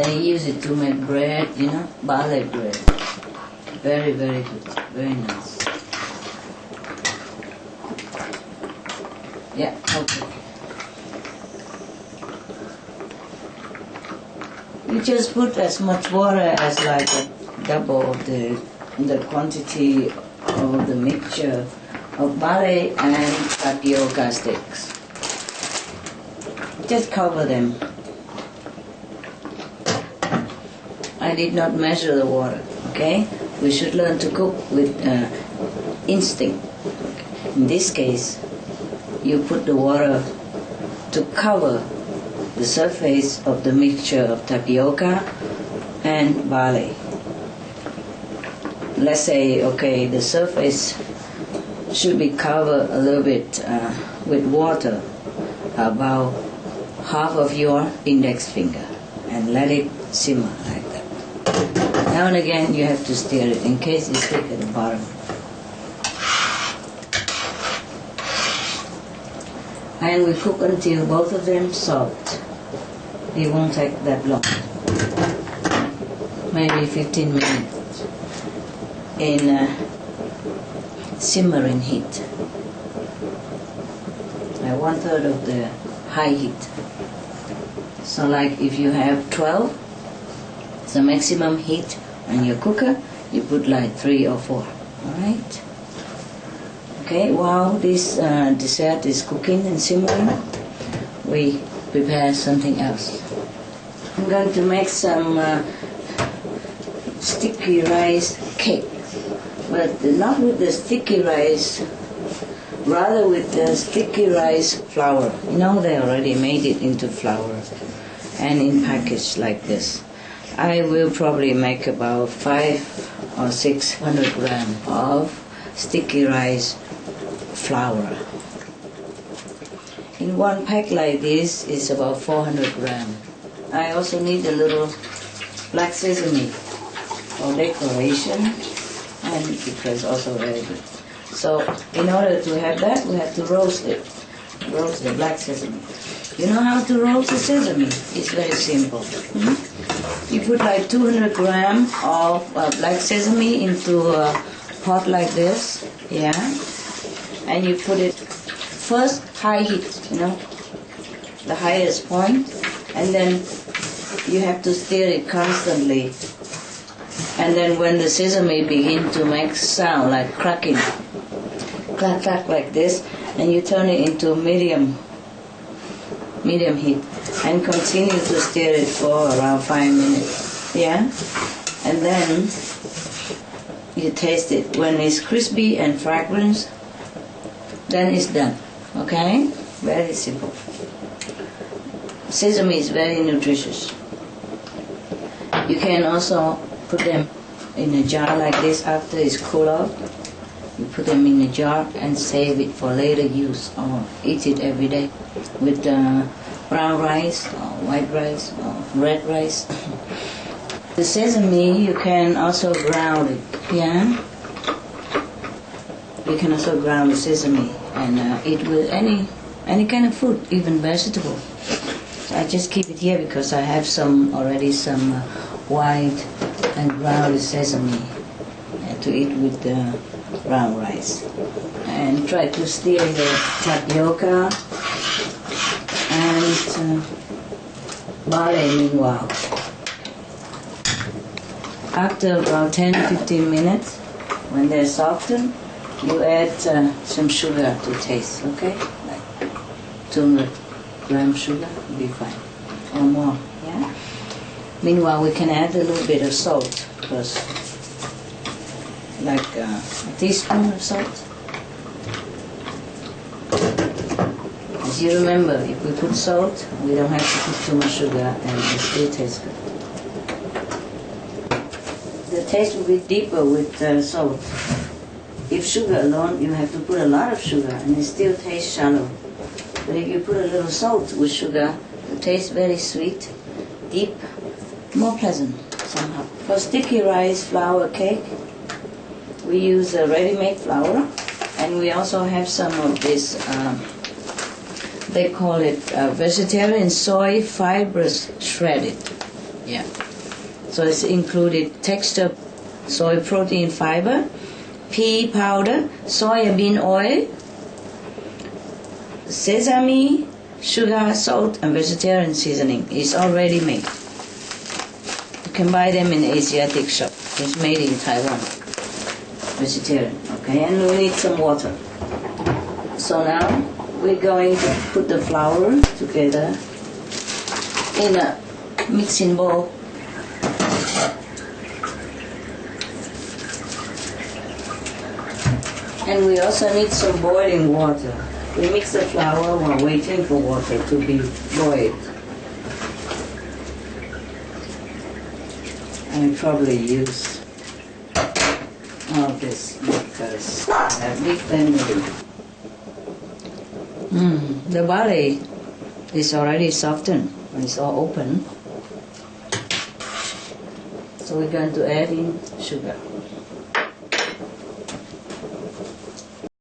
They use it to make bread, barley bread. Very, very good. Very nice. Yeah, okay. You just put as much water as like a double of the quantity of the mixture of barley and tapioca sticks. Just cover them. I did not measure the water, okay? We should learn to cook with instinct. In this case, you put the water to cover the surface of the mixture of tapioca and barley. Let's say, okay, the surface should be covered a little bit with water, about half of your index finger, and let it simmer like that. Now and again you have to stir it in case it's thick at the bottom. And we cook until both of them soft. It won't take that long. Maybe 15 minutes in simmering heat. Like 1/3 of the high heat. So like if you have 12, the maximum heat on your cooker, you put like 3 or 4. Alright? Okay, while this dessert is cooking and simmering, we prepare something else. I'm going to make some sticky rice cake, but not with the sticky rice, rather with the sticky rice flour. They already made it into flour and in package like this. I will probably make about 500 or 600 grams of sticky rice flour. In one pack like this is about 400 grams. I also need a little black sesame for decoration, and because also very good. So in order to have that, we have to roast it. Roast the black sesame. You know how to roast the sesame? It's very simple. You put like 200 grams of black sesame into a pot like this, yeah, and you put it first high heat, the highest point, and then you have to stir it constantly. And then when the sesame begin to make sound like cracking, clack clack like this, and you turn it into medium heat and continue to stir it for around 5 minutes, yeah, and then you taste it. When it's crispy and fragrant, then it's done. Okay, very simple. Sesame is very nutritious. You can also put them in a jar like this after it's cooled off. You put them in a jar and save it for later use, or eat it every day with brown rice or white rice or red rice. The sesame you can also ground it, yeah. You can also ground the sesame and eat with any kind of food, even vegetable. So I just keep it here because I have some white and ground sesame to eat with the brown rice. And try to stir the tapioca and barley meanwhile. After about 10-15 minutes, when they're softened, you add some sugar to taste, okay? Like 200 grams sugar will be fine, or more, yeah? Meanwhile, we can add a little bit of salt first, like a teaspoon of salt. As you remember, if we put salt, we don't have to put too much sugar and it still tastes good. The taste will be deeper with salt. If sugar alone, you have to put a lot of sugar and it still tastes shallow. But if you put a little salt with sugar, it tastes very sweet, deep, more pleasant somehow. For sticky rice flour cake, we use a ready-made flour, and we also have some of this, they call it vegetarian soy fibers shredded. Yeah. So it's included texture, soy protein fiber, pea powder, soya bean oil, sesame, sugar, salt, and vegetarian seasoning. It's already made. You can buy them in Asiatic shop. It's made in Taiwan. Vegetarian. Okay, and we need some water. So now we're going to put the flour together in a mixing bowl. And we also need some boiling water. We mix the flour while waiting for water to be boiled. I probably use all this because I have big family. The barley is already softened when it's all open. So we're going to add in sugar.